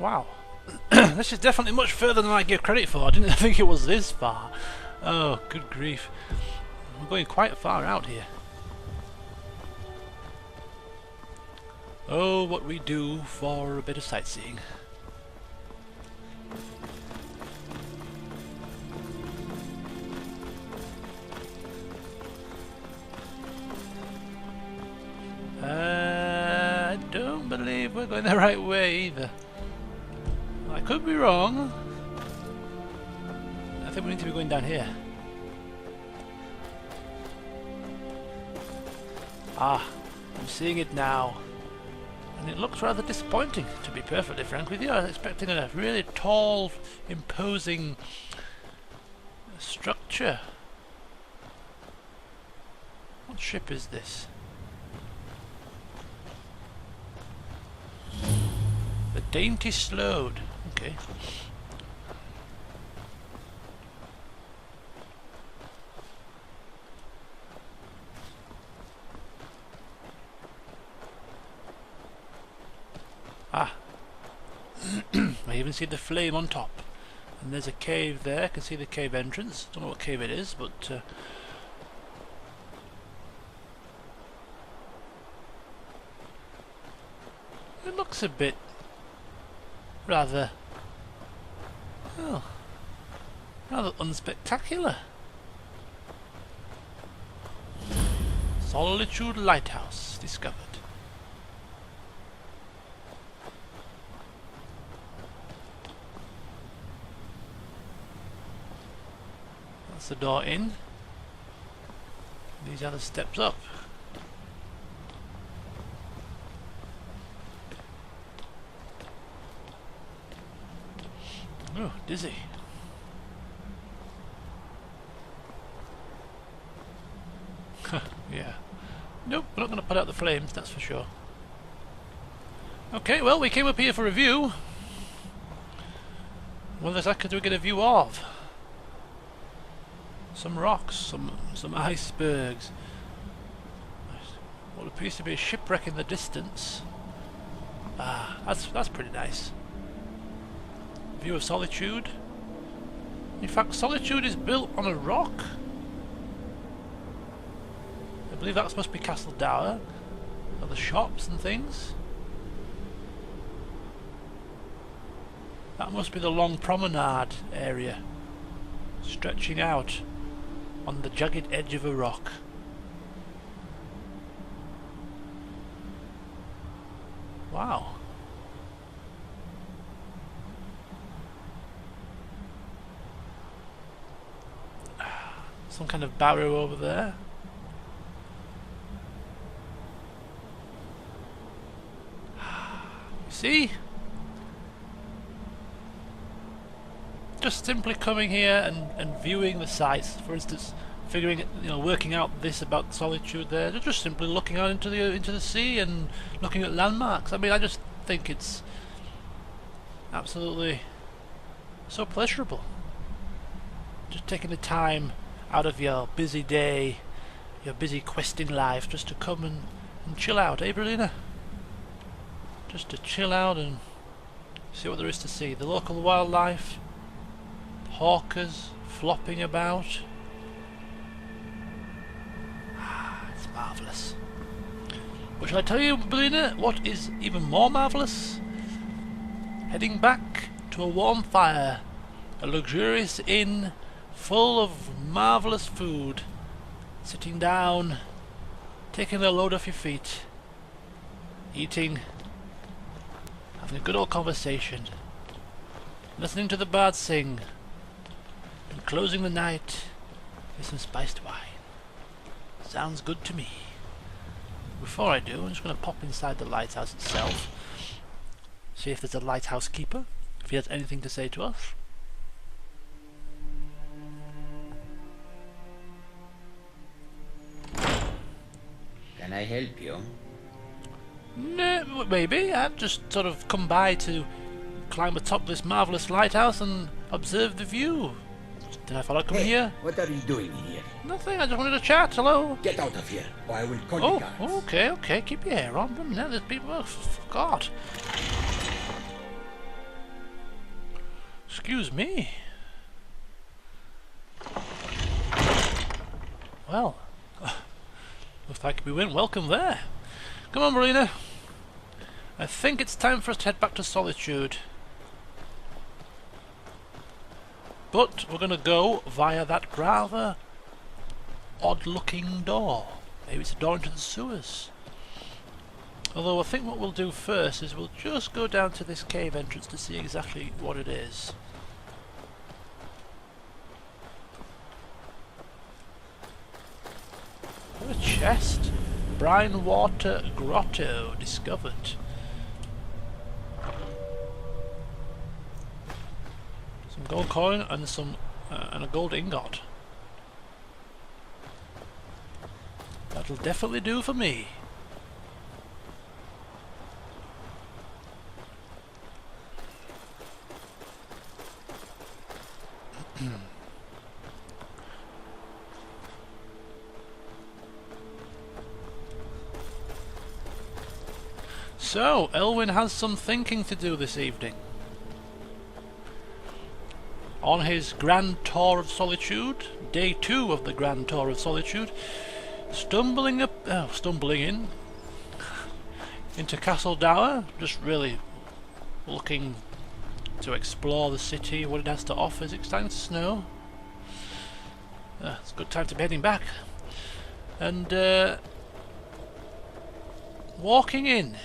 Wow. This is definitely much further than I give credit for. I didn't think it was this far. Oh, good grief. I'm going quite far out here. Oh, what we do for a bit of sightseeing. I don't believe we're going the right way either. I could be wrong. I think we need to be going down here. Ah, I'm seeing it now. And it looks rather disappointing, to be perfectly frank with you. I was expecting a really tall, imposing structure. What ship is this? The Dainty Slode. Okay. Ah. I even see the flame on top. And there's a cave there. I can see the cave entrance. Don't know what cave it is, but it looks a bit rather unspectacular. Solitude Lighthouse discovered. That's the door in. These are the steps up. Oh, dizzy. Yeah. Nope, we're not going to put out the flames, that's for sure. Okay, well, we came up here for a view. What exactly do we get a view of? Some rocks, some icebergs. What appears to be a shipwreck in the distance. Ah, that's pretty nice. View of Solitude. In fact, Solitude is built on a rock. I believe that's supposed to be Castle Dower. Or the shops and things. That must be the long promenade area. Stretching out on the jagged edge of a rock. Wow. Some kind of barrow over there. You see? Just simply coming here and viewing the sights. For instance, figuring, working out this about Solitude there. Just simply looking out into the sea and looking at landmarks. I mean, I just think it's absolutely so pleasurable. Just taking the time out of your busy day, your busy questing life, just to come and chill out, eh, Berlina? Just to chill out and see what there is to see. The local wildlife, hawkers flopping about. It's marvellous. But shall I tell you, Berlina, what is even more marvellous? Heading back to a warm fire, a luxurious inn full of marvellous food, sitting down, taking a load off your feet, eating, having a good old conversation, listening to the birds sing, and closing the night with some spiced wine. Sounds good to me. Before I do, I'm just going to pop inside the lighthouse itself, see if there's a lighthouse keeper, if he has anything to say to us. Can I help you? No, maybe. I've just sort of come by to climb atop this marvellous lighthouse and observe the view. Did I follow coming here? What are you doing here? Nothing, I just wanted to chat. Hello. Get out of here, or I will call the guards. Oh, okay. Keep your hair on. Now there's people. Oh, God. Excuse me. Well, looks like we went welcome there. Come on, Marina. I think it's time for us to head back to Solitude. But we're going to go via that rather odd-looking door. Maybe it's a door into the sewers. Although I think what we'll do first is we'll just go down to this cave entrance to see exactly what it is. A chest. Brine Water Grotto discovered. Some gold coin and some and a gold ingot. That'll definitely do for me. So, Elwynn has some thinking to do this evening. On his Grand Tour of Solitude, day 2 of the Grand Tour of Solitude, stumbling in into Castle Dower, just really looking to explore the city, what it has to offer. Is it starting to snow? It's a good time to be heading back. And walking in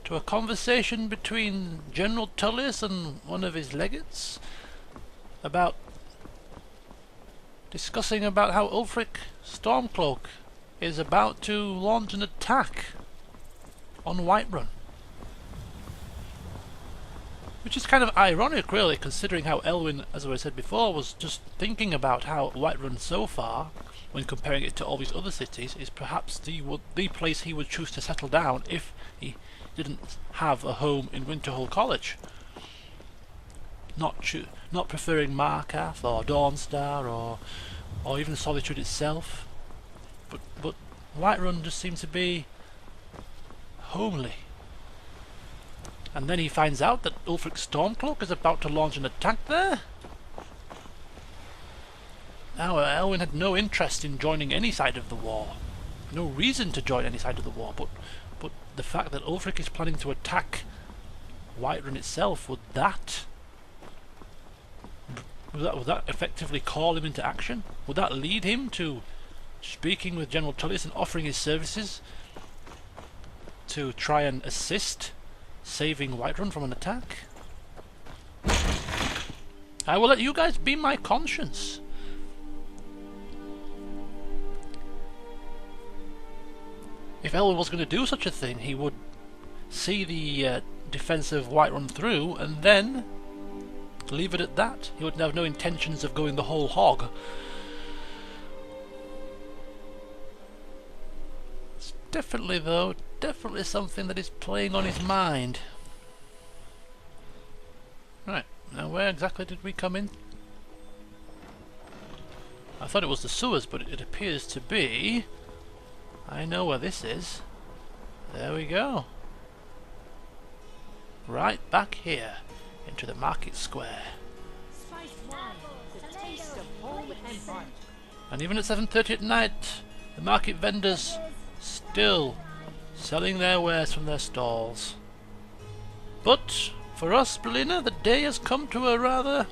to a conversation between General Tullius and one of his legates about discussing about how Ulfric Stormcloak is about to launch an attack on Whiterun. Which is kind of ironic, really, considering how Elwynn, as I said before, was just thinking about how Whiterun so far, when comparing it to all these other cities, is perhaps the place he would choose to settle down if he didn't have a home in Winterhull College. Not preferring Markarth or Dawnstar or even Solitude itself, but Whiterun just seems to be homely. And then he finds out that Ulfric Stormcloak is about to launch an attack there. Now, Elwynn had no interest in joining any side of the war. No reason to join any side of the war, but the fact that Ulfric is planning to attack Whiterun itself, would that effectively call him into action? Would that lead him to speaking with General Tullius and offering his services to try and assist saving Whiterun from an attack? I will let you guys be my conscience. If Elwynn was going to do such a thing, he would see the defence of Whiterun through and then leave it at that. He would have no intentions of going the whole hog. It's definitely something that is playing on his mind. Right, now where exactly did we come in? I thought it was the sewers, but it appears to be... I know where this is. There we go. Right back here, into the market square. And even at 7:30 at night, the market vendors still selling their wares from their stalls. But for us, Berlina, the day has come to a rather,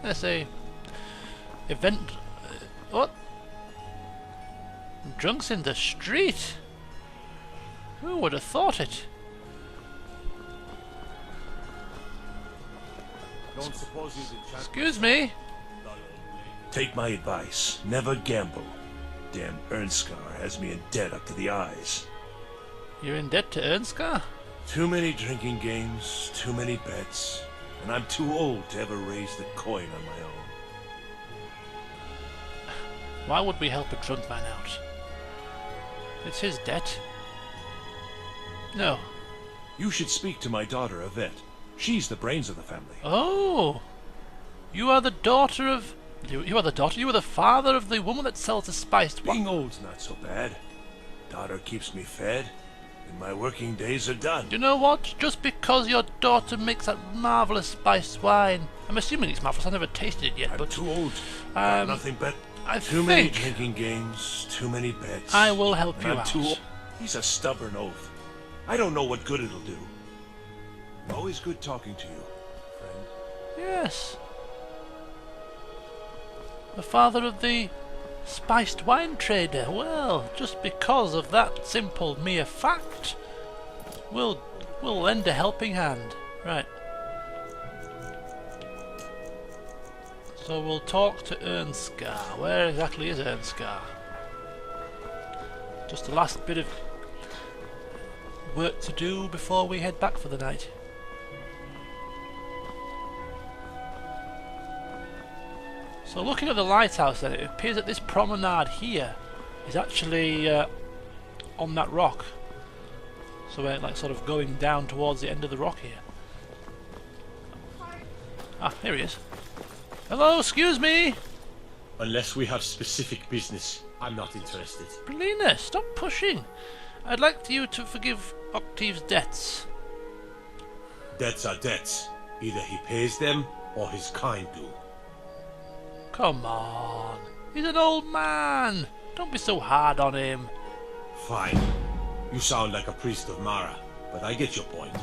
let's say, event. What? Drunks in the street? Who would have thought it? Don't suppose he's a Excuse me? Take my advice. Never gamble. Damn Ernskar has me in debt up to the eyes. You're in debt to Ernskar? Too many drinking games, too many bets, and I'm too old to ever raise the coin on my own. Why would we help a drunk man out? It's his debt. No. You should speak to my daughter, Yvette. She's the brains of the family. Oh! You are the daughter of... You are the daughter? You are the father of the woman that sells the spiced wine? Being old's not so bad. Daughter keeps me fed, and my working days are done. You know what? Just because your daughter makes that marvellous spiced wine, I'm assuming it's marvellous, I've never tasted it yet, I'm but too old. Got nothing but I too many think drinking games, too many bets. I will help and you I'm out. too old. He's a stubborn oaf. I don't know what good it'll do. Always good talking to you, friend. Yes. The father of the spiced wine trader. Well, just because of that simple mere fact, we'll lend a helping hand. Right. So we'll talk to Ernskar. Where exactly is Ernskar? Just the last bit of work to do before we head back for the night. So looking at the lighthouse then, it appears that this promenade here is actually on that rock. So we're like sort of going down towards the end of the rock here. Ah, here he is. Hello, excuse me! Unless we have specific business, I'm not interested. Belina, stop pushing! I'd like you to forgive Octave's debts. Debts are debts. Either he pays them, or his kind do. Come on, he's an old man. Don't be so hard on him. Fine. You sound like a priest of Mara, but I get your point.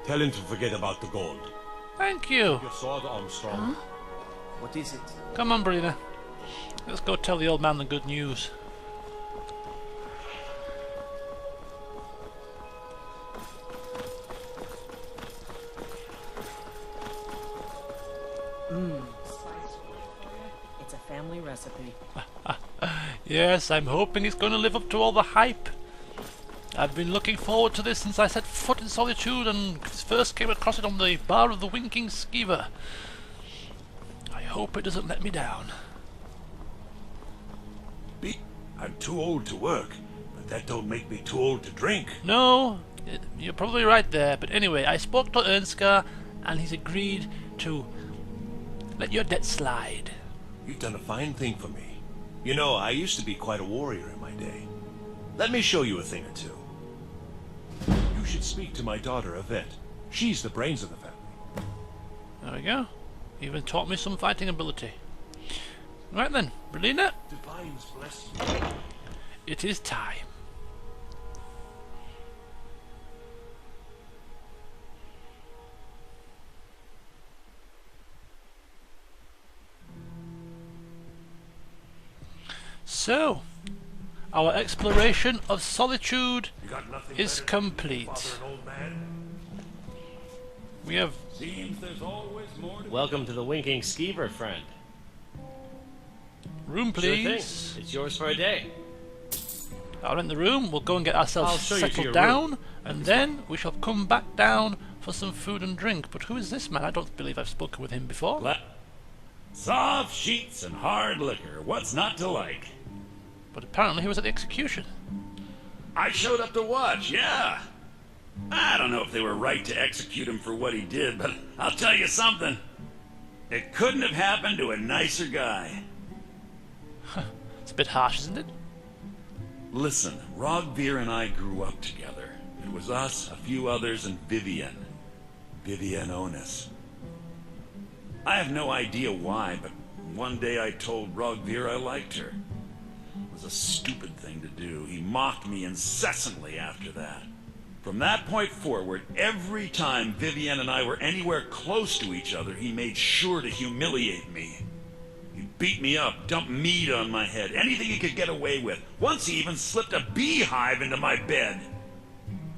Tell him to forget about the gold. Thank you. Your sword, Armstrong. Huh? What is it? Come on, Belina. Let's go tell the old man the good news. It's a family recipe. Yes, I'm hoping it's going to live up to all the hype. I've been looking forward to this since I set foot in Solitude and first came across it on the bar of the Winking Skeever. I hope it doesn't let me down. I'm too old to work, but that don't make me too old to drink. No, you're probably right there. But anyway, I spoke to Ernskar and he's agreed to let your debt slide. You've done a fine thing for me. You know, I used to be quite a warrior in my day. Let me show you a thing or two. You should speak to my daughter, Yvette. She's the brains of the family. There we go. Even taught me some fighting ability. Right then, Belina, Divines bless you. it is time. So, our exploration of Solitude You got nothing is better complete. to do, father, an old man? We have Seems there's always more to Welcome to the Winking Skeever, friend. room, Sure thing. please. It's yours for a day. I'll rent the room. We'll go and get ourselves I'll show you to settled your down, room. and then we shall come back down for some food and drink. But who is this man? I don't believe I've spoken with him before. Soft sheets and hard liquor. What's not to like? But apparently he was at the execution. I showed up to watch, yeah. I don't know if they were right to execute him for what he did, but I'll tell you something. It couldn't have happened to a nicer guy. It's a bit harsh, isn't it? Listen, Rogvir and I grew up together. It was us, a few others, and Vivian. Vivian Onus. I have no idea why, but one day I told Rogvir I liked her. It was a stupid thing to do. He mocked me incessantly after that. From that point forward, every time Vivian and I were anywhere close to each other, he made sure to humiliate me. He beat me up, dumped meat on my head, anything he could get away with. Once he even slipped a beehive into my bed.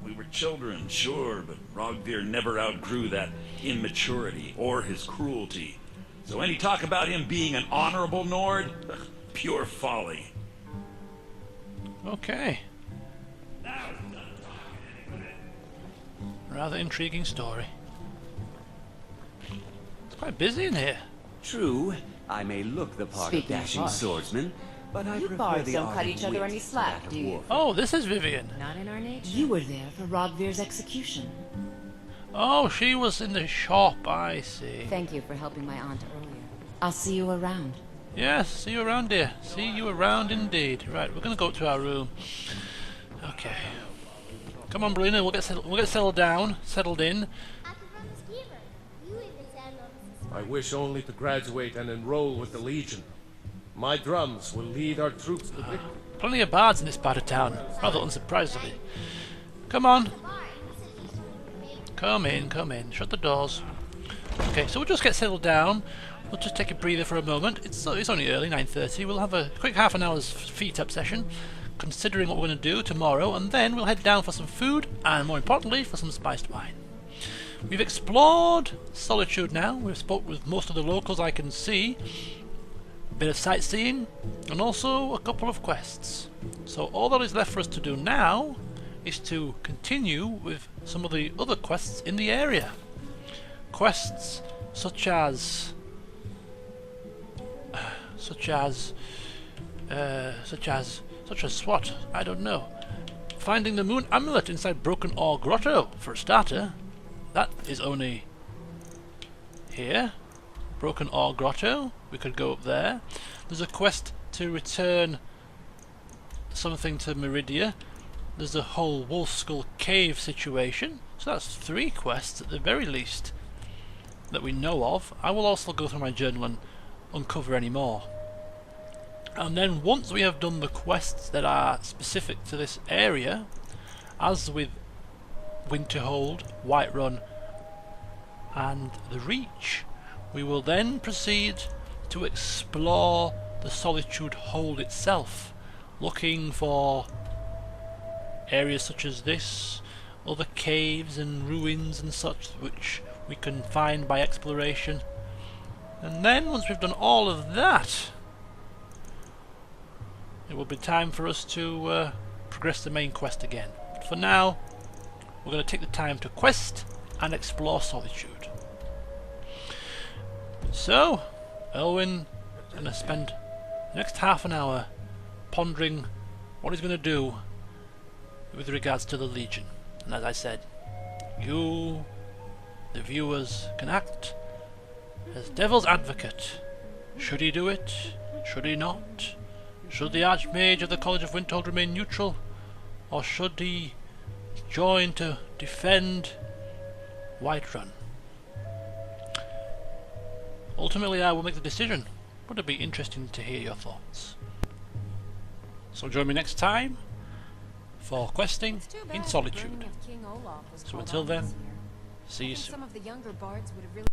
We were children, sure, but Rogvir never outgrew that immaturity or his cruelty. So any talk about him being an honorable Nord? Pure folly. Okay. Rather intriguing story. It's quite busy in here. True, I may look the part Speaking of dashing of- swordsman, but I You prefer bards the don't art cut of each other wit any to slack, that of do you? warfare. Oh, this is Vivian. Not in our nature. You were there for Rogvir's execution. Oh, she was in the shop, I see. Thank you for helping my aunt earlier. I'll see you around. Yes, see you around here. See you around indeed. Right, we're going to go up to our room. Okay. Come on, Brina, we'll get settled down, settled in. I wish only to graduate and enroll with the Legion. My drums will lead our troops to victory. Plenty of bards in this part of town, rather unsurprisingly. Come on. Come in. Shut the doors. Okay, so we'll just get settled down. We'll just take a breather for a moment. It's only early, 9:30. We'll have a quick half an hour's feet-up session, considering what we're going to do tomorrow, and then we'll head down for some food, and more importantly, for some spiced wine. We've explored Solitude now. We've spoke with most of the locals I can see. A bit of sightseeing, and also a couple of quests. So all that is left for us to do now is to continue with some of the other quests in the area. Quests such as what? I don't know. Finding the moon amulet inside Broken Ore Grotto, for a starter. That is only here. Broken Ore Grotto. We could go up there. There's a quest to return something to Meridia. There's a whole Wolf Skull Cave situation. So that's 3 quests at the very least that we know of. I will also go through my journal and uncover any more. And then once we have done the quests that are specific to this area, as with Winterhold, Whiterun and the Reach, we will then proceed to explore the Solitude Hold itself, looking for areas such as this, other caves and ruins and such which we can find by exploration. And then once we've done all of that, it will be time for us to progress the main quest again. But for now, we're going to take the time to quest and explore Solitude. So, Elwynn is going to spend the next half an hour pondering what he's going to do with regards to the Legion. And as I said, you, the viewers, can act as devil's advocate. Should he do it? Should he not? Should the Archmage of the College of Winterhold remain neutral? Or should he join to defend Whiterun? Ultimately, I will make the decision, but it'll be interesting to hear your thoughts. So join me next time for questing in Solitude. So until then, see you soon.